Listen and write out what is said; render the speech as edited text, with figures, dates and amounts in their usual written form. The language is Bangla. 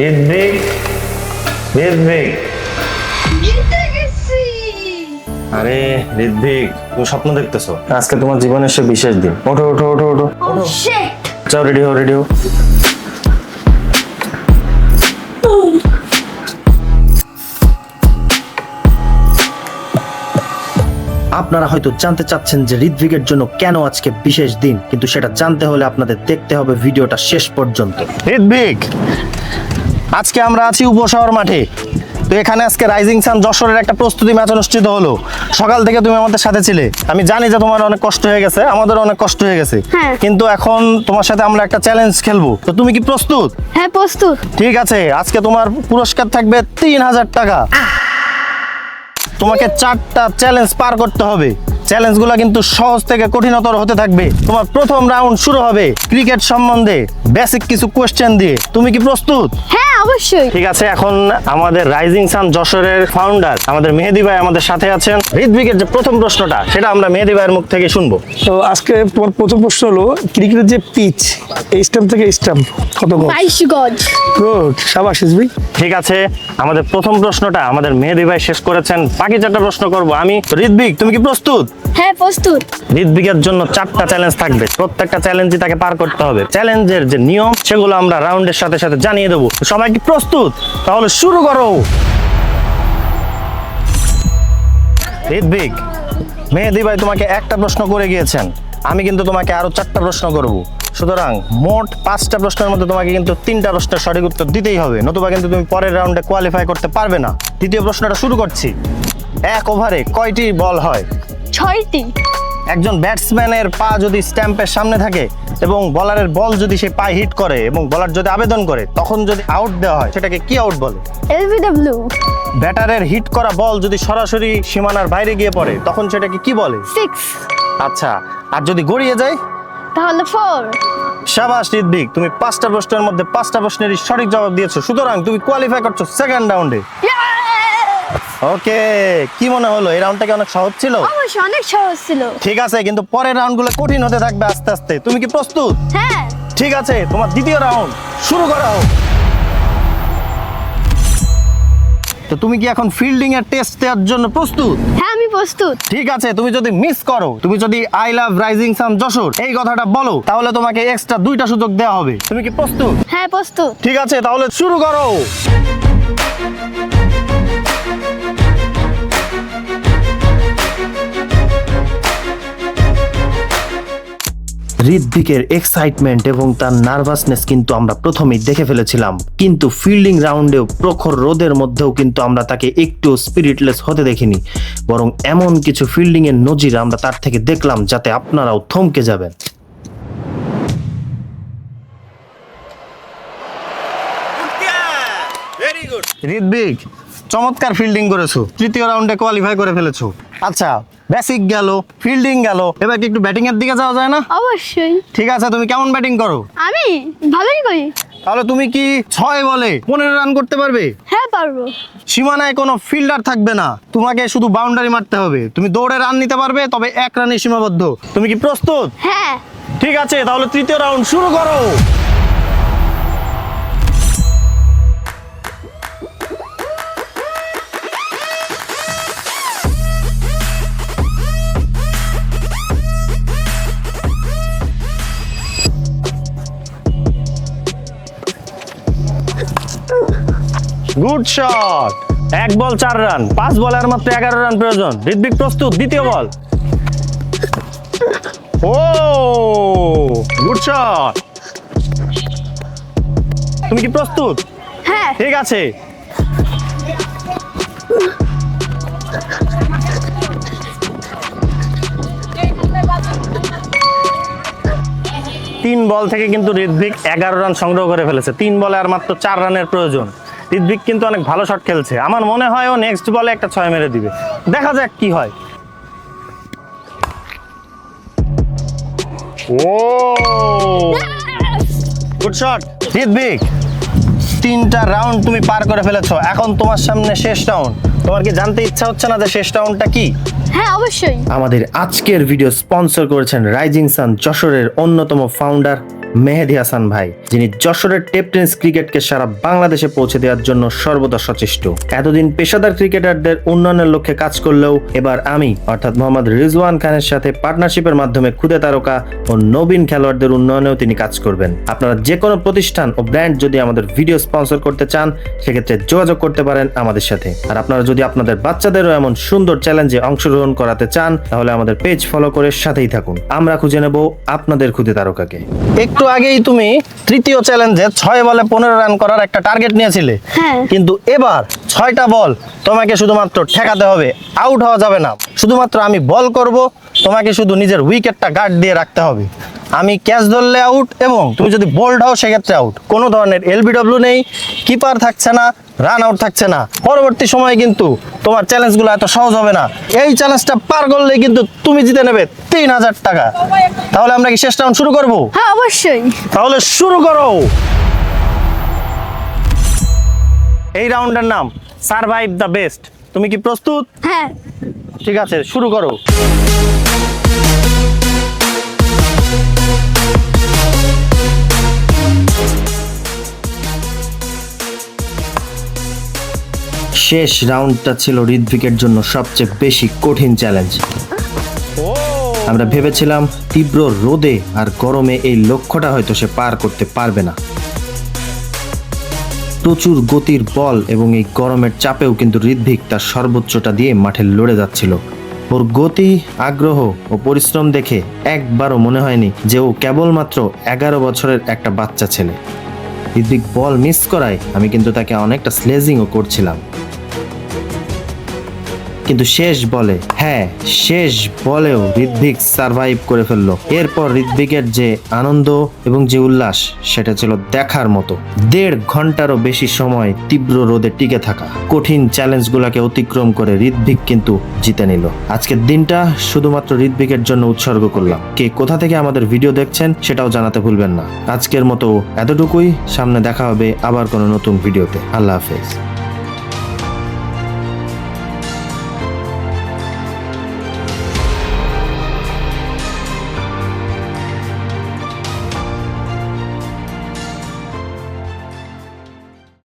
ঋদ্বিক, ঋদ্বিক। আরে ঋদ্বিক, তুমি স্বপ্ন দেখতেছো? আজকে তোমার জীবনের সে বিশেষ দিন। ওঠো ওঠো ওঠো ওঠো ওঠো। যাও, রেডি হও, রেডি হও। আপনারা হয়তো জানতে চাচ্ছেন যে ঋদ্বিকের জন্য কেন আজকে বিশেষ দিন, কিন্তু সেটা জানতে হলে আপনাদের দেখতে হবে ভিডিওটা শেষ পর্যন্ত। ঋদ্বিক, আজকে আমরা আছি উপশহর মাঠে। তো এখানে আজকে রাইজিং সান যশোরের একটা প্রস্তুতি ম্যাচ অনুষ্ঠিত হলো। সকাল থেকে তুমি আমাদের সাথে ছিলে। আমি জানি যে তোমার অনেক কষ্ট হয়ে গেছে, আমাদের অনেক কষ্ট হয়ে গেছে, কিন্তু এখন তোমার সাথে আমরা একটা চ্যালেঞ্জ খেলবো। তো তুমি কি প্রস্তুত? হ্যাঁ, প্রস্তুত। ঠিক আছে, আজকে তোমার পুরস্কার থাকবে 3000 টাকা। তোমাকে 4টা চ্যালেঞ্জ পার করতে হবে। চ্যালেঞ্জগুলো কিন্তু সহজ থেকে কঠিনতর হতে থাকবে। তোমার প্রথম রাউন্ড শুরু হবে ক্রিকেট সম্বন্ধে বেসিক কিছু কোশ্চেন দিয়ে। তুমি কি প্রস্তুত? হ্যাঁ, অবশ্যই। ঠিক আছে, এখন আমাদের রাইজিং সান যশোরের ফাউন্ডার আমাদের মেহেদি ভাই আমাদের সাথে আছেন। ঋদ্বিকের যে প্রথম প্রশ্নটা সেটা আমরা মেহেদি ভাইয়ের মুখ থেকে শুনবো। তো আজকে তোমার প্রথম প্রশ্ন হলো ক্রিকেটের যে পিচ, এই স্টাম্প থেকে স্টাম্প কত গজ? 22 গজ। গুড, শাবাশ ঋদ্বিক। ঠিক আছে, আমাদের প্রথম প্রশ্নটা আমাদের মেহেদি ভাই শেষ করেছেন। বাকি 4টা প্রশ্ন করব আমি। ঋদ্বিক, তুমি কি প্রস্তুত? হ্যাঁ, প্রস্তুত। ঋদ্বিকের জন্য 4টা চ্যালেঞ্জ থাকবে। প্রত্যেকটা চ্যালেঞ্জই তাকে পার করতে হবে। চ্যালেঞ্জের যে নিয়ম সেগুলো আমরা রাউন্ডের সাথে সাথে জানিয়ে দেবো। সবাই কি প্রস্তুত? তাহলে শুরু করো। ঋদ্বিক, মেহেদি ভাই তোমাকে একটা প্রশ্ন করে গিয়েছেন, আমি কিন্তু তোমাকে আরো 4টা প্রশ্ন করব। সুতরাং মোট 5টা প্রশ্নের মধ্যে তোমাকে কিন্তু 3টা প্রশ্নের সঠিক উত্তর দিতেই হবে, নতুবা কিন্তু তুমি পরের রাউন্ডে কোয়ালিফাই করতে পারবে না। দ্বিতীয় প্রশ্নটা শুরু করছি। এক ওভারে কয়টি বল হয়? 6টি। একজন ব্যাটসম্যানের পা যদি স্ট্যাম্পের সামনে থাকে এবং বলারের বল যদি সে পায়ে হিট করে এবং বলার যদি আবেদন করে, তখন যদি আউট দেওয়া হয় সেটাকে কি আউট বলে? এলবিডব্লিউ। ব্যাটারের হিট করা বল যদি সরাসরি সীমানার বাইরে গিয়ে পড়ে তখন সেটাকে কি বলে? 6। আচ্ছা, আর যদি গড়িয়ে যায়? তাহলে 4। শাবাশ ঋদ্বিক, তুমি 5টা প্রশ্নের মধ্যে 5টা প্রশ্নেরই সঠিক জবাব দিয়েছো। সুতরাং তুমি কোয়ালিফাই করছো সেকেন্ড রাউন্ডে। ওকে, কি মনে হলো, এই রাউন্ডটা কি অনেক সহজ ছিল? অবশ্যই অনেক সহজ ছিল। ঠিক আছে, কিন্তু পরের রাউন্ডগুলো কঠিন হতে থাকবে আস্তে আস্তে। তুমি কি প্রস্তুত? হ্যাঁ। ঠিক আছে, তোমার দ্বিতীয় রাউন্ড শুরু করা হোক। তো তুমি কি এখন ফিল্ডিং এর টেস্ট দেওয়ার জন্য প্রস্তুত? হ্যাঁ, আমি প্রস্তুত। ঠিক আছে, তুমি যদি মিস করো, তুমি যদি I love rising sun Jessore এই কথাটা বলো, তাহলে তোমাকে এক্সট্রা 2টা সুযোগ দেওয়া হবে। তুমি কি প্রস্তুত? হ্যাঁ, প্রস্তুত। ঠিক আছে, তাহলে শুরু করো। ঋদ্বিকের এক্সাইটমেন্ট এবং তার নার্ভাসনেস কিন্তু আমরা প্রথমেই দেখে ফেলেছিলাম, কিন্তু ফিল্ডিং রাউন্ডেও প্রখর রোদের মধ্যেও কিন্তু আমরা তাকে একটু স্পিরিটলেস হতে দেখিনি, বরং এমন কিছু ফিল্ডিং এর নজির আমরা তার থেকে দেখলাম যাতে আপনারাও থমকে যাবেন। ঋদ্বিক, চমৎকার ফিল্ডিং করেছো, তৃতীয় রাউন্ডে কোয়ালিফাই করে ফেলেছো। আচ্ছা, বেসিক গেল, ফিল্ডিং গেল, এবার কি একটু ব্যাটিং এর দিকে যাওয়া যায় না? অবশ্যই। ঠিক আছে, তুমি কেমন ব্যাটিং করো? আমি ভালোই করি। তাহলে তুমি কি 6 বলে 15 রান করতে পারবে? হ্যাঁ, পারবো। সীমানায় কোনো ফিল্ডার থাকবে না, তোমাকে শুধু বাউন্ডারি মারতে হবে। তুমি দৌড়ে রান নিতে পারবে, তবে 1 রানে সীমাবদ্ধ। তুমি কি প্রস্তুত? হ্যাঁ। ঠিক আছে, তাহলে তৃতীয় রাউন্ড শুরু করো। Good shot. 1 বল 4 রান, 5 বলে আর মাত্র 11 রান প্রয়োজন। ঋদ্বিক প্রস্তুত? দ্বিতীয় বল। ও, গুড শট। তুমি কি প্রস্তুত? হ্যাঁ। ঠিক আছে, তিন বল থেকে কিন্তু ঋদ্বিক 11 রান সংগ্রহ করে ফেলেছে। 3 বলে আর মাত্র 4 রানের প্রয়োজন। ঋদ্বিক কিন্তু অনেক ভালো শট খেলছে। আমার মনে হয় ও নেক্সট বলে একটা 6 মেরে দিবে। দেখা যাক কি হয়। ও, গুড শট ঋদ্বিক। 3টা রাউন্ড তুমি পার করে ফেলেছো, এখন তোমার সামনে শেষ রাউন্ড। তোমার কি জানতে ইচ্ছা হচ্ছে না যে শেষ রাউন্ডটা কি? হ্যাঁ, অবশ্যই। আমাদের আজকের ভিডিও স্পন্সর করেছেন রাইজিং সান যশোরের অন্যতম ফাউন্ডার মেহেদী হাসান ভাই, যিনি যশোরের টেপ টেনিস ক্রিকেটকে সারা বাংলাদেশে পৌঁছে দেওয়ার জন্য সর্বদা সচেষ্ট। এতদিন পেশাদার ক্রিকেটারদের উন্নয়নের লক্ষ্যে কাজ করলেও এবার আমি অর্থাৎ মোহাম্মদ রিজওয়ান খানের সাথে পার্টনারশিপের মাধ্যমে ক্ষুদে তারকা ও নবীন খেলোয়াড়দের উন্নয়নেও তিনি কাজ করবেন। আপনারা যে কোনো প্রতিষ্ঠান ও ব্র্যান্ড যদি আমাদের ভিডিও স্পন্সর করতে চান, সেক্ষেত্রে যোগাযোগ করতে পারেন আমাদের সাথে। আর আপনারা যদি আপনাদের বাচ্চাদেরও এমন সুন্দর চ্যালেঞ্জে অংশগ্রহণ করাতে চান, তাহলে আমাদের পেজ ফলো করে সাথেই থাকুন। আমরা খুঁজে নেব আপনাদের ক্ষুদে তারকাকে। একটু আগেই তুমি তৃতীয় চ্যালেঞ্জে 6 বলে 15 রান করার একটা টার্গেট নিয়েছিলে, হ্যাঁ। কিন্তু এবার 6টা বল তোমাকে শুধুমাত্র ঠেকাতে হবে, আউট হওয়া যাবে না। শুধুমাত্র আমি বল করব, তোমাকে শুধু নিজের উইকেটটা গার্ড দিয়ে রাখতে হবে। আমি ক্যাচ ধরলে আউট এবং তুমি যদি বোল্ড হও সেক্ষেত্রে আউট। কোনো ধরনের এলবিডব্লিউ নেই, কিপার থাকছে না, রান আউট থাকছে না। পরবর্তী সময়ে কিন্তু তোমার চ্যালেঞ্জগুলো এত সহজ হবে না। এই চ্যালেঞ্জটা পার করলে কিন্তু তুমি জিতে নেবে 3000 টাকা। তাহলে আমরা কি শেষ রাউন্ড শুরু করব? হ্যাঁ অবশ্যই। তাহলে শুরু করো। এই রাউন্ডের নাম সারভাইভ দ্য বেস্ট। তুমি কি প্রস্তুত? হ্যাঁ। ঠিক আছে, শুরু করো। শেষ রাউন্ডটা ছিল ঋত্বিকের জন্য সবচেয়ে বেশি কঠিন চ্যালেঞ্জ। আমরা ভেবেছিলাম তীব্র রোদে আর গরমে এই লক্ষ্যটা হয়তো সে পার করতে পারবে না। প্রচুর গতির বল এবং এই গরমের চাপেও কিন্তু ঋত্বিক তার সর্বোচ্চটা দিয়ে মাঠে লড়ে যাচ্ছিল। ওর গতি, আগ্রহ ও পরিশ্রম দেখে একবারও মনে হয়নি যে ও কেবলমাত্র 11 বছরের একটা বাচ্চা ছেলে। ঋত্বিক বল মিস করায় আমি কিন্তু তাকে অনেকটা স্লেজিংও করছিলাম, কিন্তু শেষ বলেও ঋত্বিক সারভাইভ করে ফেললো। এরপর ঋত্বিকের যে আনন্দ এবং যে উল্লাস, সেটা ছিল দেখার মতো। 1.5 ঘন্টারও বেশি সময় তীব্র রোদে টিকে থাকা, কঠিন চ্যালেঞ্জগুলোকে অতিক্রম করে ঋত্বিক কিন্তু জিতে নিল। আজকের দিনটা শুধুমাত্র ঋত্বিকের জন্য উৎসর্গ করলাম। কে কোথা থেকে আমাদের ভিডিও দেখছেন সেটাও জানাতে ভুলবেন না। আজকের মতো এতটুকুই। সামনে দেখা হবে আবার কোনো নতুন ভিডিওতে। আল্লাহ হাফেজ।